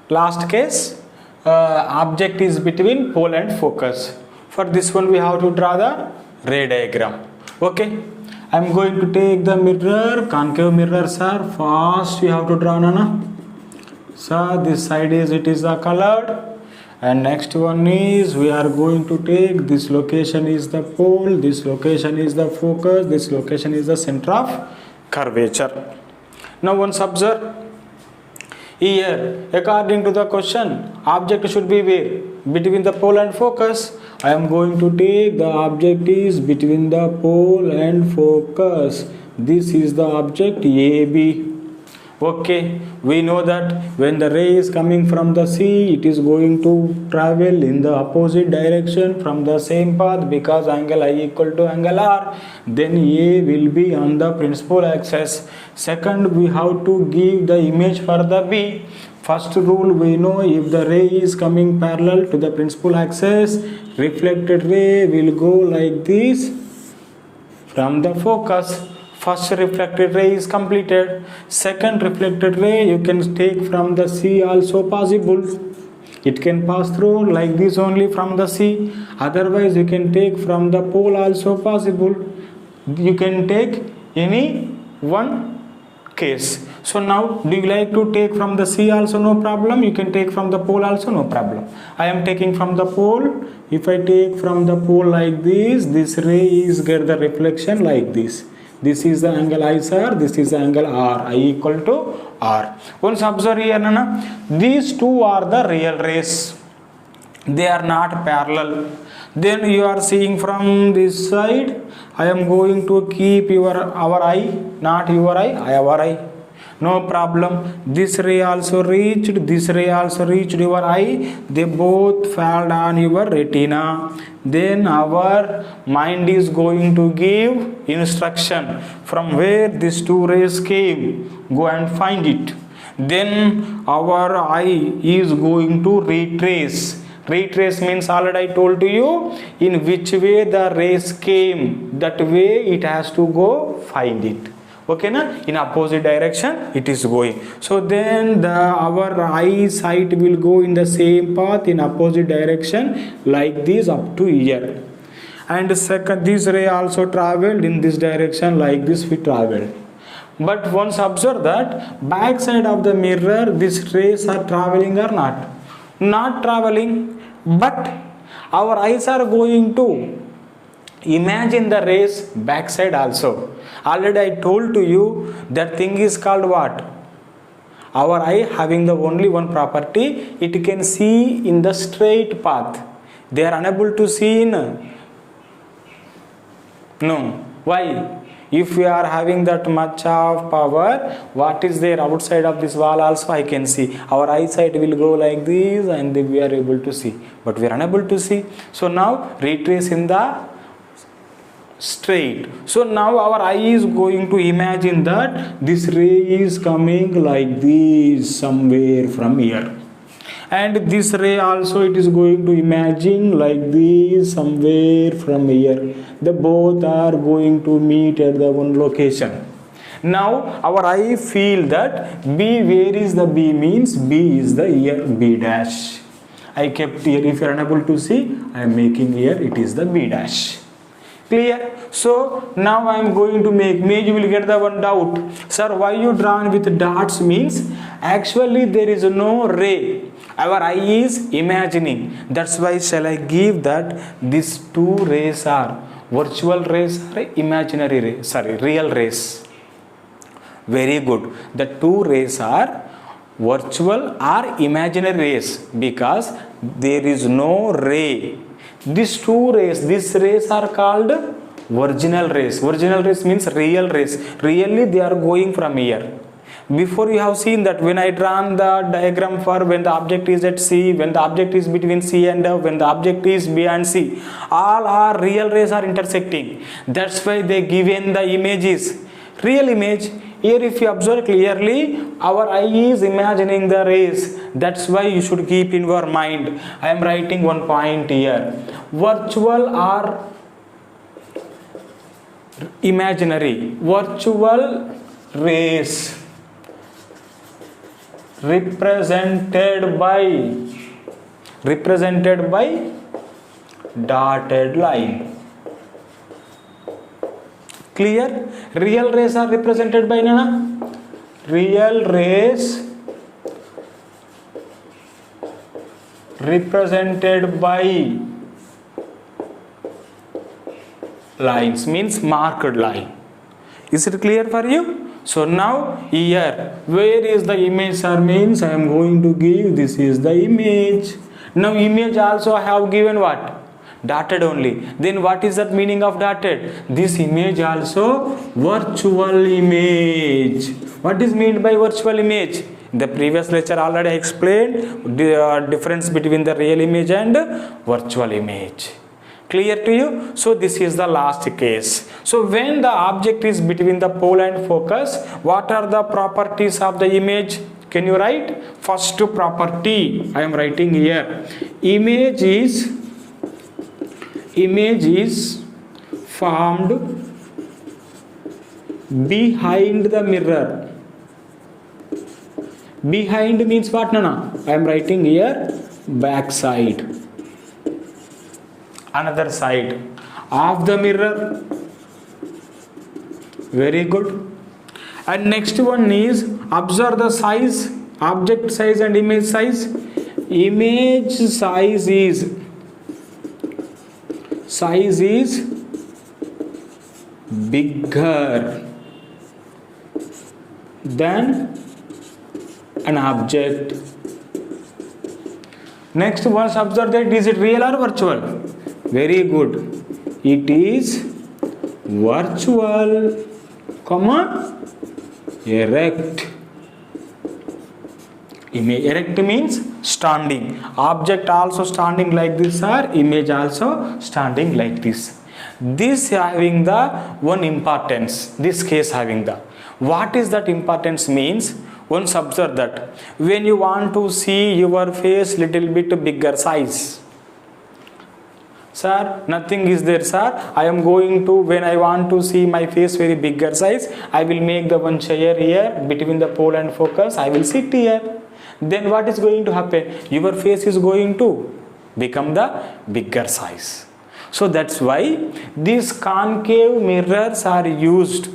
Last case, object is between pole and focus. For this one we have to draw the ray diagram. Okay, I am going to take the mirror, concave mirrors are fast, you have to draw, Nana. So this side is, it is the colored, and next one is we are going to take this location is the pole, this location is the focus, this location is the center of curvature. Now once observe here, according to the question, object should be where? Between the pole and focus. I am going to take the object is between the pole and focus. This is the object AB. Okay, we know that when the ray is coming from the C, it is going to travel in the opposite direction from the same path, because angle I equal to angle R. Then A will be on the principal axis. Second, we have to give the image for the B. First rule, we know if the ray is coming parallel to the principal axis, reflected ray will go like this from the focus. First reflected ray is completed. Second reflected ray you can take from the C also possible. It can pass through like this only from the C. Otherwise you can take from the pole also possible. You can take any one case. So now, do you like to take from the C also? No problem. You can take from the pole also, no problem. I am taking from the pole. If I take from the pole like this ray is get the reflection like this. This is the angle I, sir. This is the angle R. I equal to R. Once observe here, Nana. These two are the real rays. They are not parallel. Then you are seeing from this side. I am going to keep our eye, not your eye, our eye. No problem. This ray also reached, this ray also reached your eye. They both fell on your retina. Then our mind is going to give instruction from where these two rays came. Go and find it. Then our eye is going to retrace. Retrace means already I told to you in which way the rays came. That way it has to go find it. Okay, na? In opposite direction it is going. So then our eyesight will go in the same path in opposite direction like this up to here. And second, this ray also traveled in this direction like this we traveled. But once observe that back side of the mirror, these rays are traveling or not? Not traveling, but our eyes are going to imagine the rays backside also. Already I told to you that thing is called what? Our eye having the only one property, it can see in the straight path. They are unable to see in no. Why? If we are having that much of power, what is there outside of this wall also I can see. Our eyesight will go like this and we are able to see. But we are unable to see. So now retrace in the straight. So now our eye is going to imagine that this ray is coming like this somewhere from here. And this ray also it is going to imagine like this somewhere from here. The both are going to meet at the one location. Now our eye feel that B, where is the B means B is the here B dash. I kept here, if you are unable to see, I am making here it is the B dash. Clear? So now I am going to make, maybe you will get the one doubt. Sir, why you drawn with dots means actually there is no ray. Our eye is imagining. That's why shall I give that these two rays are virtual rays or imaginary rays, sorry, real rays. Very good. The two rays are virtual or imaginary rays because there is no ray. These two rays, these rays are called virginal rays. Virginal rays means real rays. Really they are going from here. Before you have seen that when I drawn the diagram for when the object is at C, when the object is between C and F, when the object is B and C, all our real rays are intersecting. That's why they given the images. Real image. Here if you observe clearly, our eye is imagining the rays. That's why you should keep in your mind. I am writing one point here. Virtual or imaginary. Virtual rays. represented by dotted line. Clear? Real rays are represented by nana? Real rays represented by lines, means marked line. Is it clear for you? So now here, where is the image, sir? Means I am going to give, this is the image. Now image also I have given what? Dotted only. Then what is that meaning of dotted? This image also virtual image. What is meant by virtual image? In the previous lecture already I explained the difference between the real image and virtual image. Clear to you? So this is the last case. So when the object is between the pole and focus, what are the properties of the image? Can you write? First property I am writing here. Image is formed behind the mirror. Behind means what, Nana? I am writing here back side. Another side of the mirror. Very good. And next one is observe the size, object size and image size. Image size is bigger than an object. Next, once observe that, is it real or virtual? Very good. It is virtual, comma, erect. Erect means standing. Object also standing like this, or image also standing like this. This having the one importance. This case having the. What is that importance means? Once observe that when you want to see your face little bit bigger size. Sir, nothing is there, sir. I am going to, when I want to see my face very bigger size, I will make the one chair here between the pole and focus. I will sit here. Then what is going to happen? Your face is going to become the bigger size. So that's why these concave mirrors are used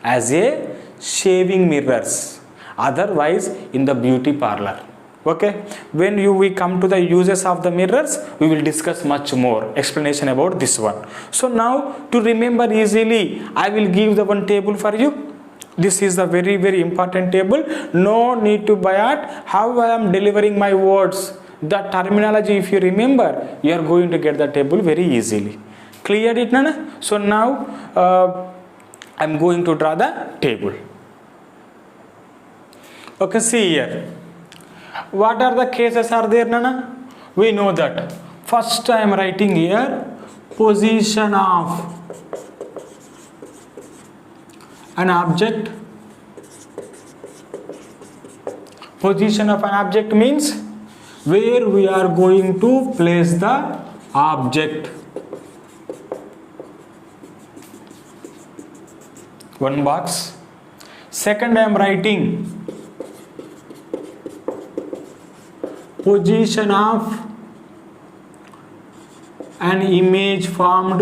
as a shaving mirrors. Otherwise in the beauty parlor. Okay, when we come to the uses of the mirrors, we will discuss much more explanation about this one. So now to remember easily, I will give the one table for you. This is a very, very important table. No need to buy it. How I am delivering my words, the terminology, if you remember, you are going to get the table very easily. Clear it, Nana? So now I am going to draw the table. Okay, see here. What are the cases are there, Nana? We know that. First I am writing here position of an object. Position of an object means where we are going to place the object. One box. Second I am writing position of an image formed.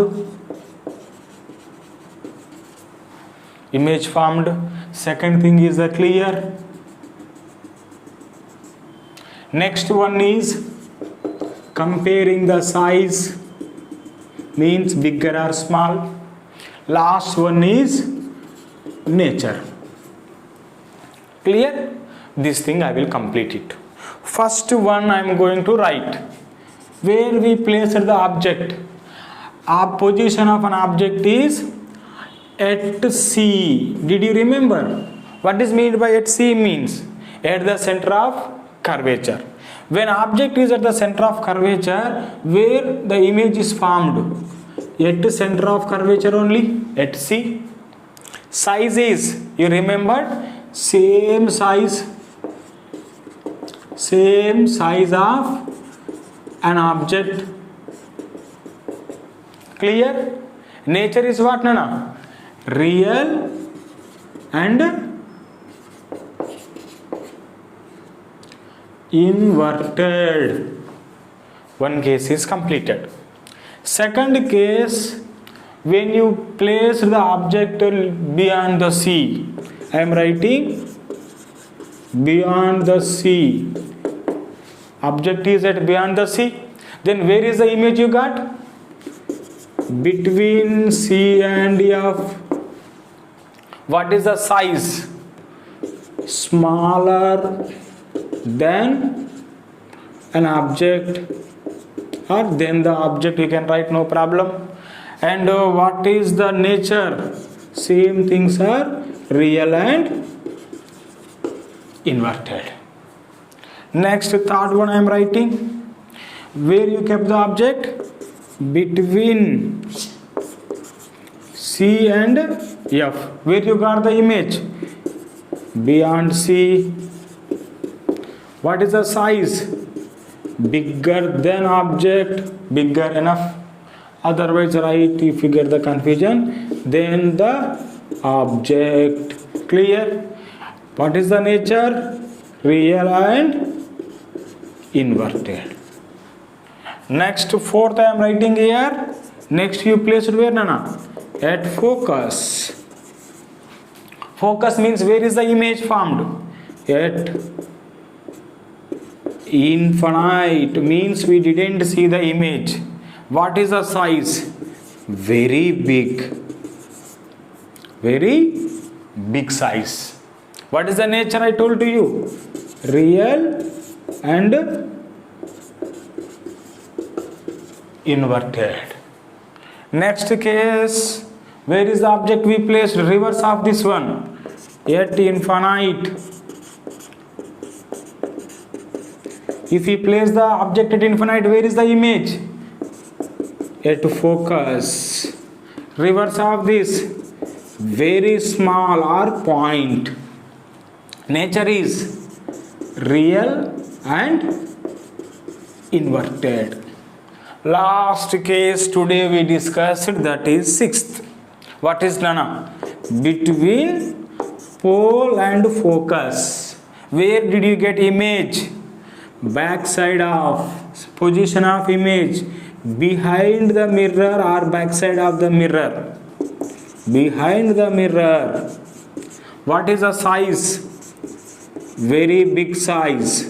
Image formed. Second thing is clear. Next one is comparing the size, means bigger or small. Last one is nature. Clear? This thing I will complete it. First one I am going to write where we place the object. Our position of an object is at C. Did you remember? What is meant by at C means? At the center of curvature. When object is at the center of curvature, where the image is formed? At the center of curvature only, at C. Size is, you remember, same size of an object. Clear? Nature is what, Nana? Real and inverted. One case is completed. Second case, when you place the object beyond the sea, I am writing beyond the sea. Object is at beyond the sea. Then where is the image you got? Between C and F. What is the size? Smaller than an object, or then the object you can write, no problem. And what is the nature? Same things are real and inverted. Next, third one I am writing. Where you kept the object? Between C and F. Where you got the image? Beyond C. What is the size? Bigger than object, bigger enough. Otherwise write, if you get the confusion, then the object. Clear? What is the nature? Real and inverted. Next, fourth I am writing here. Next you place it where, Nana? At focus. Focus means where is the image formed? At infinite means we didn't see the image. What is the size? Very big. Very big size. What is the nature I told to you? Real and inverted. Next case, where is the object we placed? Reverse of this one. At infinite. If we place the object at infinite, where is the image? At focus. Reverse of this, very small or point. Nature is real and inverted. Last case today we discussed, that is sixth. What is, Nana? Between pole and focus. Where did you get image? Back side of, position of image, behind the mirror or back side of the mirror? Behind the mirror. What is the size? Very big size.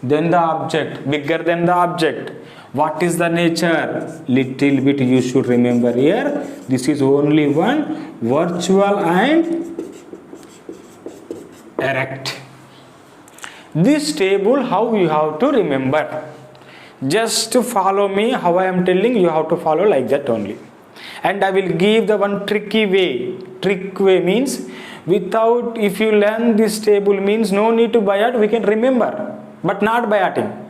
Then the object, bigger than the object. What is the nature? Little bit you should remember here. This is only one, virtual and erect. This table, how you have to remember? Just follow me, how I am telling you have to follow like that only. And I will give the one tricky way. Trick way means, without, if you learn this table means no need to by heart, we can remember, but not by hearting.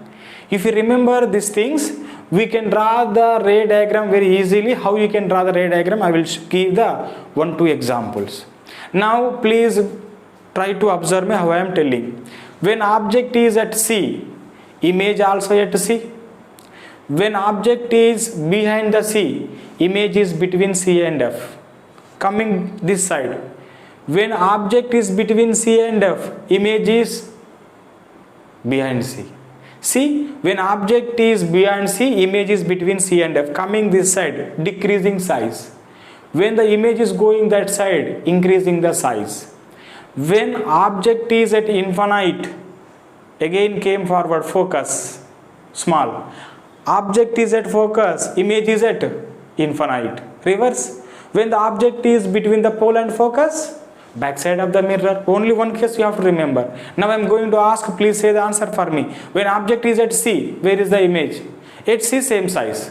If you remember these things, we can draw the ray diagram very easily. How you can draw the ray diagram? I will give the 1-2 examples. Now please try to observe me how I am telling. When object is at C, image also at C. When object is behind the C, image is between C and F. Coming this side. When object is between C and F, image is behind C. See, when object is behind C, image is between C and F. Coming this side, decreasing size. When the image is going that side, increasing the size. When object is at infinite, again came forward, focus, small. Object is at focus, image is at infinite. Reverse. When the object is between the pole and focus, backside of the mirror. Only one case you have to remember. Now I am going to ask, please say the answer for me. When object is at C, where is the image? At C, same size.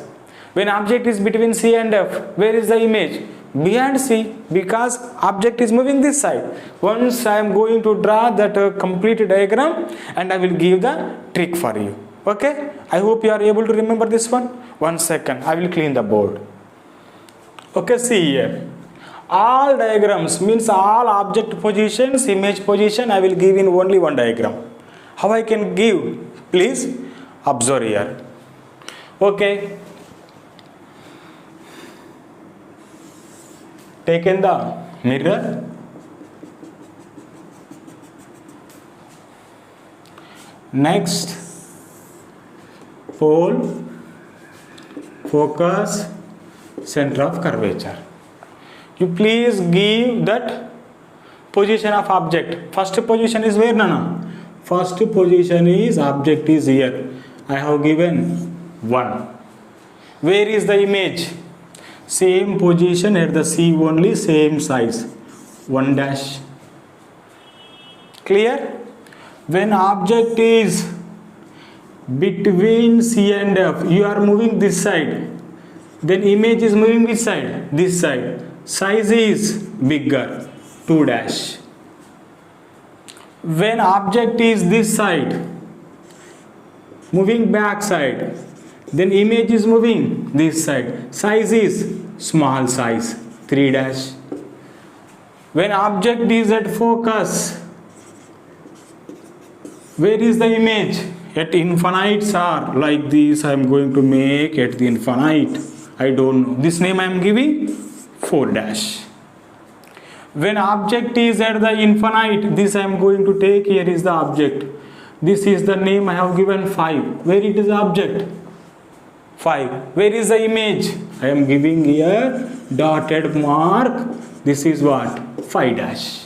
When object is between C and F, where is the image? Behind C, because object is moving this side. Once I am going to draw that complete diagram and I will give the trick for you. Okay? I hope you are able to remember this one. 1 second, I will clean the board. Okay, see here. All diagrams means all object positions, image position, I will give in only one diagram. How I can give? Please observe here. Okay. Taken the mirror. Next, pole, focus, center of curvature. You please give that position of object. First position is where, Nana? First position is object is here. I have given 1. Where is the image? Same position at the C only, same size. 1 dash. Clear? When object is between C and F, you are moving this side. Then image is moving which side? This side. Size is bigger. 2 dash. When object is this side, moving back side, then image is moving this side. Size is small size. 3 dash. When object is at focus, where is the image? At infinites are like this. I am going to make at the infinite. I don't know. This name I am giving 4 dash. When object is at the infinite, this I am going to take. Here is the object. This is the name I have given 5. Where it is object? 5. Where is the image? I am giving here dotted mark. This is what? 5 dash.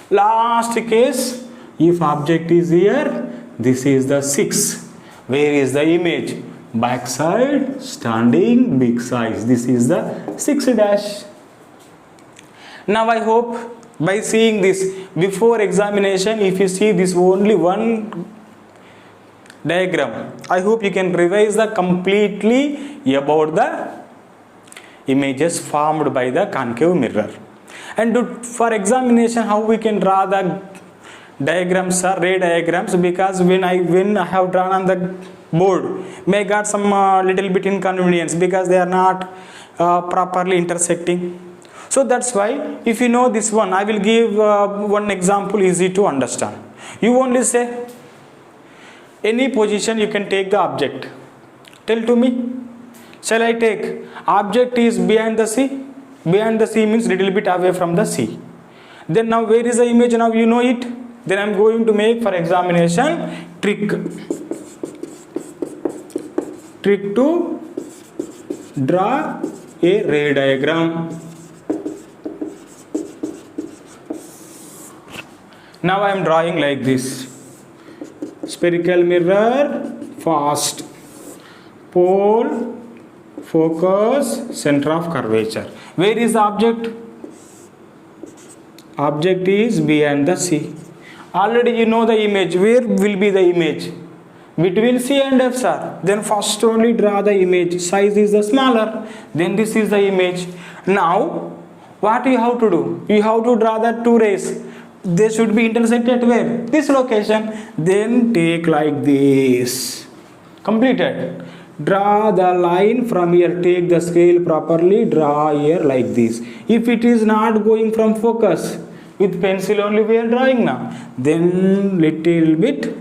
Last case, if object is here, this is the 6. Where is the image? Back side, standing, big size. This is the 6 dash. Now I hope by seeing this before examination, if you see this only one diagram, I hope you can revise the completely about the images formed by the concave mirror. And for examination, how we can draw the diagrams or ray diagrams, because when I have drawn on the board, may got some little bit inconvenience because they are not properly intersecting. So that's why if you know this one, I will give one example easy to understand. You only say any position you can take the object. Tell to me. Shall I take object is behind the sea? Behind the sea means little bit away from the sea. Then now where is the image? Now you know it. Then I am going to make for examination trick to draw a ray diagram. Now I am drawing like this. Spherical mirror, fast, pole, focus, center of curvature. Where is the object? Object is behind the C. Already you know the image. Where will be the image? Between C and F, sir. Then first only draw the image. Size is the smaller. Then this is the image. Now what you have to do? You have to draw the two rays. They should be intersected where? This location. Then take like this. Completed. Draw the line from here. Take the scale properly. Draw here like this. If it is not going from focus, with pencil only we are drawing now. Then little bit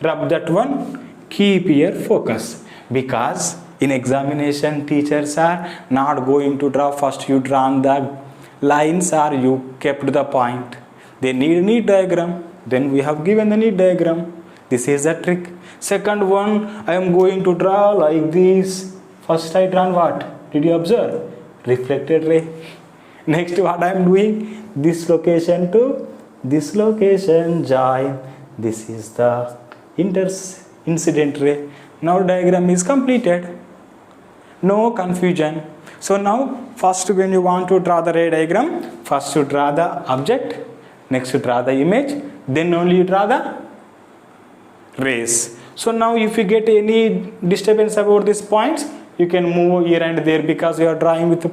rub that one. Keep here focus. Because in examination teachers are not going to draw. First you draw the lines or you kept the point. They need neat diagram. Then we have given the neat diagram. This is the trick. Second one, I am going to draw like this. First I drawn what? Did you observe? Reflected ray. Next what I am doing? This location to this location join. This is the incident ray. Now diagram is completed. No confusion. So now first when you want to draw the ray diagram, first you draw the object. Next you draw the image, then only you draw the rays. So now if you get any disturbance about these points, you can move here and there because you are drawing with a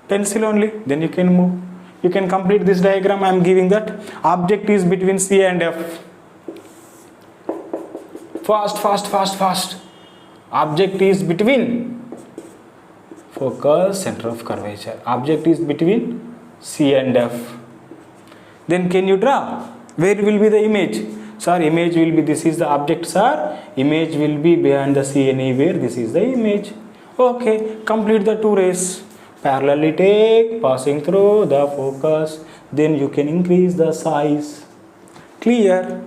pencil only. Then you can move. You can complete this diagram. I am giving that object is between C and F. Fast. Object is between focus, center of curvature. Object is between C and F. Then can you draw? Where will be the image? Sir, image will be, this is the object, sir. Image will be behind the C anywhere. This is the image. Okay, complete the two rays. Parallelly take, passing through the focus. Then you can increase the size. Clear?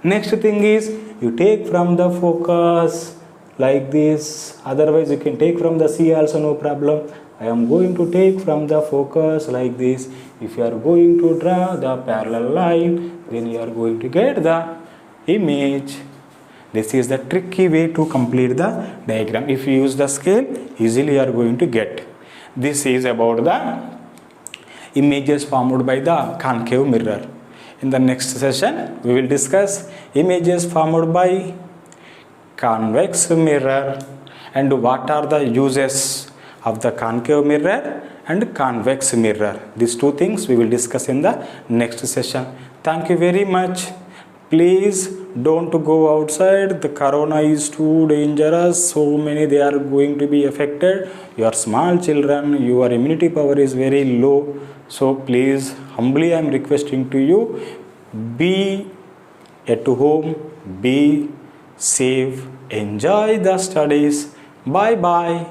Next thing is you take from the focus like this, otherwise you can take from the C also, no problem. I am going to take from the focus like this. If you are going to draw the parallel line, then you are going to get the image. This is the tricky way to complete the diagram. If you use the scale, easily you are going to get. This is about the images formed by the concave mirror. In the next session, we will discuss images formed by convex mirror and what are the uses of the concave mirror and convex mirror. These two things we will discuss in the next session. Thank you very much. Please don't go outside. The corona is too dangerous. So many they are going to be affected. Your small children, your immunity power is very low. So please, humbly I am requesting to you, be at home, be safe, enjoy the studies. Bye bye.